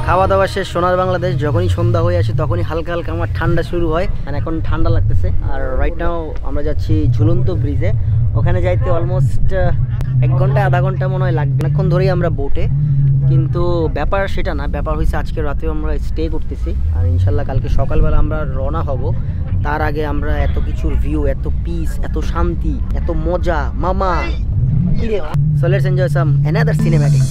খাওয়া দাওয়া শেষ, সোনার বাংলাদেশ। যখনই সন্ধ্যা হয়ে আসে তখনই হালকা হালকা আমার ঠান্ডা শুরু হয়, মানে এখন ঠান্ডা লাগতেছে। আর রাইট নাও আমরা যাচ্ছি ঝুলন্ত ব্রিজে। ওখানে যাইতে অলমোস্ট 1 ঘন্টা আধা ঘন্টা মনে হয় লাগবে, অনেকক্ষণ ধরেই আমরা বোটে। কিন্তু ব্যাপার সেটা না, ব্যাপার হয়েছে আজকে রাতেও আমরা স্টে করতেছি আর ইনশাল্লাহ কালকে সকালবেলা আমরা রওনা হব। তার আগে আমরা এত কিছুর ভিউ, এত পিস, এত শান্তি, এত মজা মামা কি রে। So let's enjoy some another cinematic.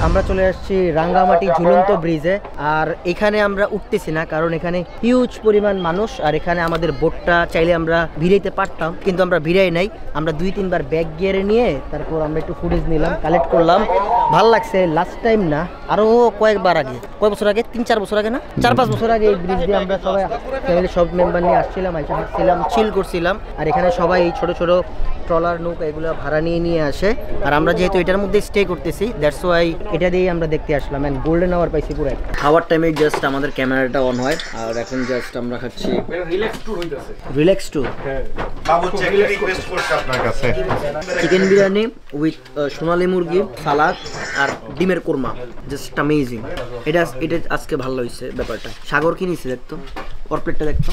আমরা চলে আসছি রাঙ্গামাটি ঝুলন্ত ব্রিজে আর এখানে আমরা উঠতেছি না কারণ এখানে হিউজ পরিমাণ মানুষ আর এখানে আমাদের বোটটা চাইলে আমরা ভিড়াইতে পারতাম কিন্তু আমরা ভিড়াই নাই। আমরা 2-3 বার ব্যাগ গিয়ারে নিয়ে তারপর আমরা একটু ফুটেজ নিলাম, কালেক্ট করলাম, ভাল লাগছে। লাস্ট টাইম না আরো কয়েকবার আগে, কয় বছর আগে, 3-4 বছর আগে না 4-5 বছর আগে এই ব্রিজ দিয়ে আমরা সবাই ফ্যামিলি সব মেম্বার নিয়ে আসছিলাম, আইসা হাঁটছিলাম, চিল করছিলাম। আর এখানে সবাই এই ছোট ছোট ট্রলার নৌকা এগুলো ভাড়া নিয়ে আসে আর আমরা যেহেতু এটার মধ্যে স্টে করতেছি দ্যাটস ওয়াই এটা দিয়ে আমরা দেখতে আসলাম। এন্ড গোল্ডেন আওয়ার পাইছি পুরো। খাওয়ার টাইমে জাস্ট আমাদের ক্যামেরাটা অন হয় আর এখন জাস্ট আমরা খাচ্ছি রিল্যাক্স ট্যুর হইতাছে। Relax tour. হ্যাঁ বাবু চেক রিকোয়েস্ট করছে আপনার কাছে চিকেন বিরিয়ানি উইথ সোনালী মুরগি, সালাদ আর ডিমের কোরমা, জাস্ট অ্যামেজিং। এটা আজকে ভালো হয়েছে ব্যাপারটা। সাগর কি নিছে দেখতো, ওর প্লেটটা দেখতো,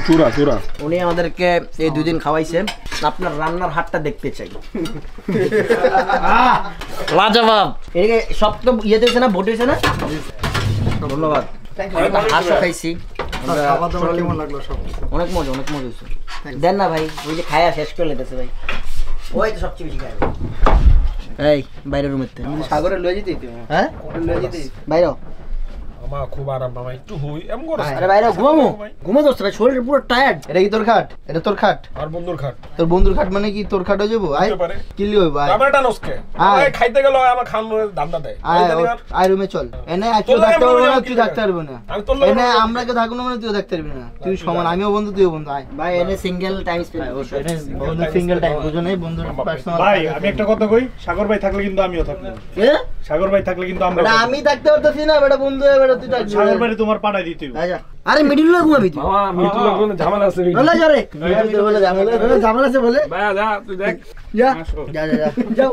চূড়া চূড়া। উনি আমাদেরকে এই 2 দিন খাওয়াইছে। আপনার রান্নার হাতটা দেখতে চাই। লাজবাব। এদিকে সব তো ইয়েতে হয়েছে না, ভোট হয়েছে না। ধন্যবাদ। হাঁসও খাইছি। কেমন লাগলো সব? অনেক মজা, অনেক মজা হয়েছে। দেন না ভাই, ওই যে খায়া শেষ করে লেতেছে ভাই। ওই তো সবচেয়ে বেশি খায়। এই বাইরের রুমের থেকে সাগরে লয়ে যেতে। হ্যাঁ লয়ে যেতে বাইরে আমার খুব আরাম বাবা, একটু হুই এমন করে। আরে বাইরে ঘুমো দোস্ত ভাই, শরীর পুরো টায়ার্ড। এটা কি তোর খাট? এটা তোর খাট? আর বন্ধুর খাট। তোর বন্ধুর খাট মানে কি তোর খাট হয়ে যাবো? আয় কিলি হই ভাই। আমারটা নসকে আয় খাইতে গেল আমার খান মনে দান্দা দেয়। আয় রুমে চল। এনে তুই থাকতে পারবি না, তুই থাকতে পারবি না। এনে আমরা কে থাকবো না মানে তুই থাকতে পারবি না। তুই সমান, আমিও বন্ধু তুইও বন্ধু। আয় ভাই এনে সিঙ্গেল টাইম স্পেন্ড করব। এনে বন্ধু সিঙ্গেল টাইম বুঝো নাই, বন্ধুর পার্সোনাল। ভাই আমি একটা কথা কই, সাগর ভাই থাকলে কিন্তু আমিও থাকবো। কি? সাগর ভাই থাকলে কিন্তু আমরা। আমি থাকতে পারতেছি না, বেটা বন্ধু হয়ে বেটা তুই থাকবি। সাগর ভাই তোমার পাঠাই দিতে হবে। আচ্ছা আরে মিডিলে ঘুমাবি তুই? বাবা মিটুল কোন ঝামেলা আছে? বলে জরে বলে ঝামেলা আছে বলে। ভাই যা তুই দেখ। যা যা যা যাও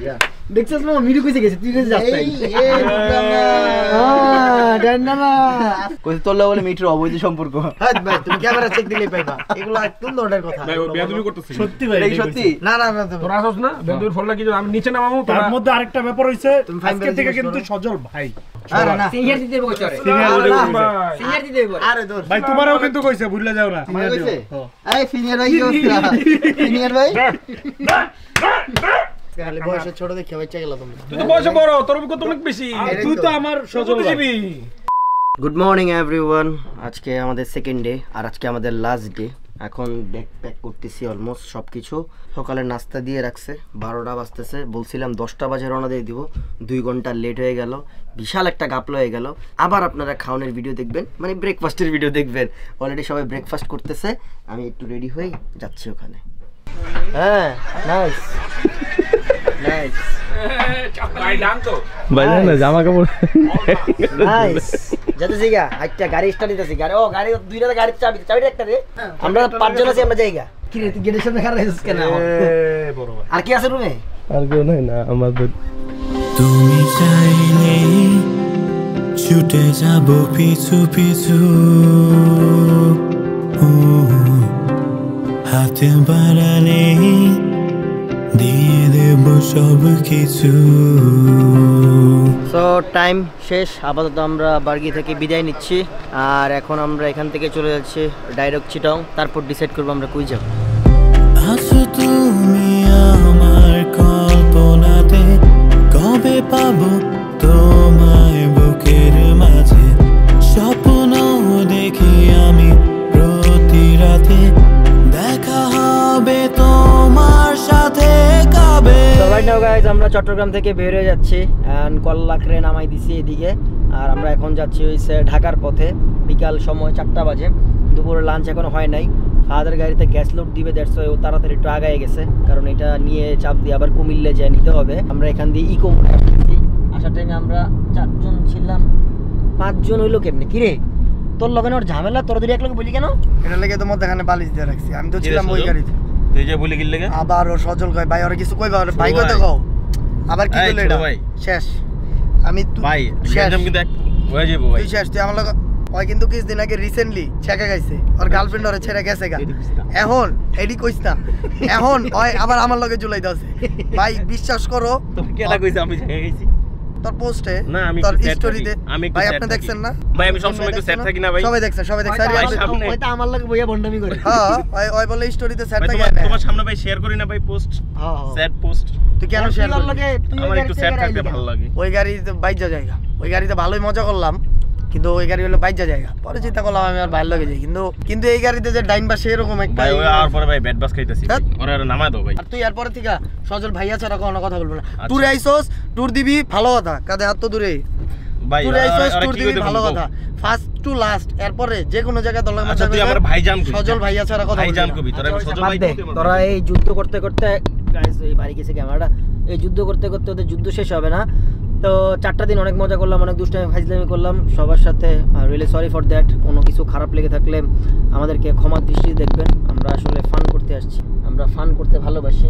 যা। দেখছস মামা মিডু কইছে গেছে, তুই কইছিস যাস তাই। ডান্ডানা কইছ তোর বলে মিটুর অবৈধ সম্পর্ক। হ্যাঁ ভাই তুমি ক্যামেরা চেক দিলেই পাইবা। এগুলো কোন ধরনের কথা? ভাই ও বেয়াদবি করতেছিস। সত্যি ভাই, এই সত্যি? না না না তোরা আসছ না বেয়াদবির ফলটা কি আমি নিচে নামামু। তার মধ্যে আরেকটা ব্যাপার হইছে, তুমি ফাইন আজকে থেকে কিন্তু সজল ভাই। আরে না সিনিয়র দিতে হবে কইছরে। সিনিয়র দিতে হবে। আরে দোর ভাই তোমারও কিন্তু কইছে, ভুলে যাও না। আমার কইছে? এই সিনিয়র ভাই কি অবস্থা? সিনিয়র ভাই তাহলে বয়সে ছোট দেখে বাচ্চা গেল তুমি। তুই তো বয়সে বড়, তোর কত অনেক বেশি। তুই তো আমার সজল জিবি। Good morning everyone. আজকে আমাদের সেকেন্ড ডে আর আজকে আমাদের লাস্ট ডে। এখন ব্যাগ প্যাক করতেছি অলমোস্ট সব কিছু। সকালে নাস্তা দিয়ে রাখছে, 12টা বাজতেছে। বলছিলাম 10টা বাজে রওনা দিয়ে দিব, 2 ঘন্টা লেট হয়ে গেল। বিশাল একটা গাপলো হয়ে গেল। আবার আপনারা খাওয়ানোর ভিডিও দেখবেন, মানে ব্রেকফাস্টের ভিডিও দেখবেন। অলরেডি সবাই ব্রেকফাস্ট করতেছে, আমি একটু রেডি হয়ে যাচ্ছি ওখানে। হ্যাঁ নাইস নাইস ভাই ডান তো ভাই না জামা কাপড় নাইস। যাতেছি গা একটা গাড়ি স্টার্ট দিতেছি। গাড়ি গাড়ি 2টা গাড়ির চাবিটা একটা দে। আমরা 5 জন আছি, আমরা যাইগা। কি রে তুই গেটের সামনে খাড়া আছিস কেন? আর কি আছে রুমে? আর কেউ নাই না আমাদের। তুমি চাইলে ছুটে যাব পিছু পিছু, হাতে বাড়ালে দিয়ে দেব সব কিছু। সো টাইম শেষ, আপাতত আমরা বার্গি থেকে বিদায় নিচ্ছি। আর এখন আমরা এখান থেকে চলে যাচ্ছি ডাইরেক্ট চিটং, তারপর ডিসাইড করবো আমরা কই যাব। আছো তুমি আমার কল্পনাতে, কবে পাবো তোমায় বুকের মাঝে। স্বপ্ন দেখি আমি প্রতি রাতে, দেখা হয় নাও গাইজ আমরা চট্টগ্রাম থেকে বের হয়ে যাচ্ছি অ্যান্ড কল্লাকরে নামাই দিছি এদিকে আর আমরা এখন যাচ্ছি হইছে ঢাকার পথে বিকাল সময় 4টা বাজে দুপুরে লাঞ্চ এখনো হয় নাই ফাদার গাড়িতে গ্যাস লোড দিবে দ্যাটস ওয়াই ও তাড়াতাড়ি একটু আগায় গেছে কারণ এটা নিয়ে চাপ দিয়ে আবার কুমিল্লে যেয়ে নিতে হবে আমরা এখান দিয়ে ইকো মোড়ে আসছি আসার টাইমে আমরা 4 জন ছিলাম 5 জন হইলো কেমনে কিরে তোর লগে ওর ঝামেলা তোর দুই এক লোক বলি কেন এটা লেগে তো মধ্যখানে বালিশ দিয়ে রাখছি আমি তো ছিলাম ওই গাড়িতে তুই যে বলি কি লাগে আবার ও সজল কয় ভাই ওরে কিছু কইবা ভাই কই তো কও আবার কি কইলো এটা শেষ আমি ভাই একদম কিন্তু এক হয়ে যাবো ভাই তুই শেষ তুই আমার লগে ওই কিন্তু কিছুদিন আগে রিসেন্টলি ছেকা গাইছে ওর গার্লফ্রেন্ড ওরে ছেড়ে গেছে গা এখন এডি কইছ না এখন ওই আবার আমার লগে জুলাই দাওছে ভাই বিশ্বাস করো তুমি কেডা কইছ আমি ছেকা গেছি তোর পোস্টে না আমি তোর স্টোরিতে ভাই আপনি দেখছেন না ভাই আমি সব সময় একটু সেট থাকি না ভাই সবাই দেখছে ওই তো আমার লগে বইয়া বন্ডামি করে হ্যাঁ ওই বলে স্টোরিতে সেট থাকে তোমার সামনে ভাই শেয়ার করি না ভাই পোস্ট সেট পোস্ট তুই কেন শেয়ার করলি লগে তুই আমার একটু সেট থাকতে ভালো লাগে ওই গাড়িতে বাইজা জায়গা ওই গাড়িতে ভালোই মজা করলাম কিন্তু ওই গাড়ি হলো বাইজা জায়গা পরে চিন্তা করলাম আমি আর ভালো লাগে যাই কিন্তু এই গাড়িতে যে ডাইন বাসে এরকম একটা ভাই ওই আর পরে ভাই ব্যাড বাস খাইতেছি ওরে আর নামায় দাও ভাই আর তুই এরপরে থেকে সজল ভাইয়া ছাড়া কোনো কথা বলবো না ট্যুরে আইছস ট্যুর দিবি ভালো কথা কাঁধে হাত তো দূরে ভাই ট্যুরে আইছস ট্যুর দিবি ভালো কথা ফার্স্ট টু লাস্ট এরপরে যে কোনো জায়গায় দলের মধ্যে তুই আমার ভাইজান সজল ভাইয়া ছাড়া কথা ভাইজান কবি তোরা আমি সজল ভাই তোরা এই যুদ্ধ করতে করতে গাইস এই বাড়ি গেছে ক্যামেরাটা এই যুদ্ধ করতে করতে ওদের যুদ্ধ শেষ হবে না তো 4টা দিন অনেক মজা করলাম অনেক দুষ্টামি ফাইজলামি করলাম সবার সাথে রিয়েলি সরি ফর দ্যাট কোনো কিছু খারাপ লেগে থাকলে আমাদেরকে ক্ষমার দৃষ্টিতে দেখবেন আমরা আসলে ফান করতে আসছি আমরা ফান করতে ভালোবাসি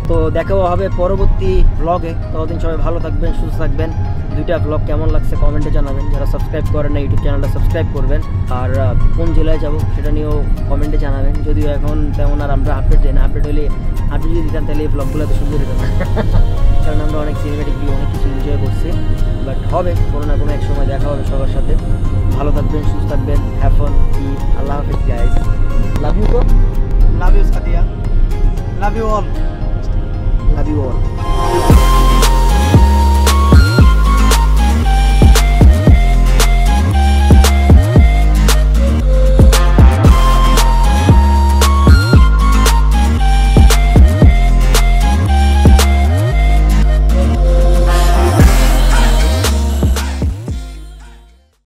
তো দেখাও হবে পরবর্তী ব্লগে ততদিন সবাই ভালো থাকবেন সুস্থ থাকবেন 2টা ব্লগ কেমন লাগছে কমেন্টে জানাবেন যারা সাবস্ক্রাইব করেন না ইউটিউব চ্যানেলটা সাবস্ক্রাইব করবেন আর কোন জেলায় যাব সেটা নিয়েও কমেন্টে জানাবেন যদিও এখন তেমন আর আমরা আপডেট দিই না আপডেট হলে আপডেট যদি দিতাম তাহলে এই ব্লগগুলো তো সুন্দর হতো না কারণ আমরা অনেক সিনেমেটিক ভিউ অনেক কিছু এনজয় করছি বাট হবে কোনো না কোনো এক সময় দেখা হবে সবার সাথে ভালো থাকবেন সুস্থ থাকবেন হ্যাভ ফান আল্লাহ হাফেজ গাইস লাভ ইউ তো love you Sadia love you all love you all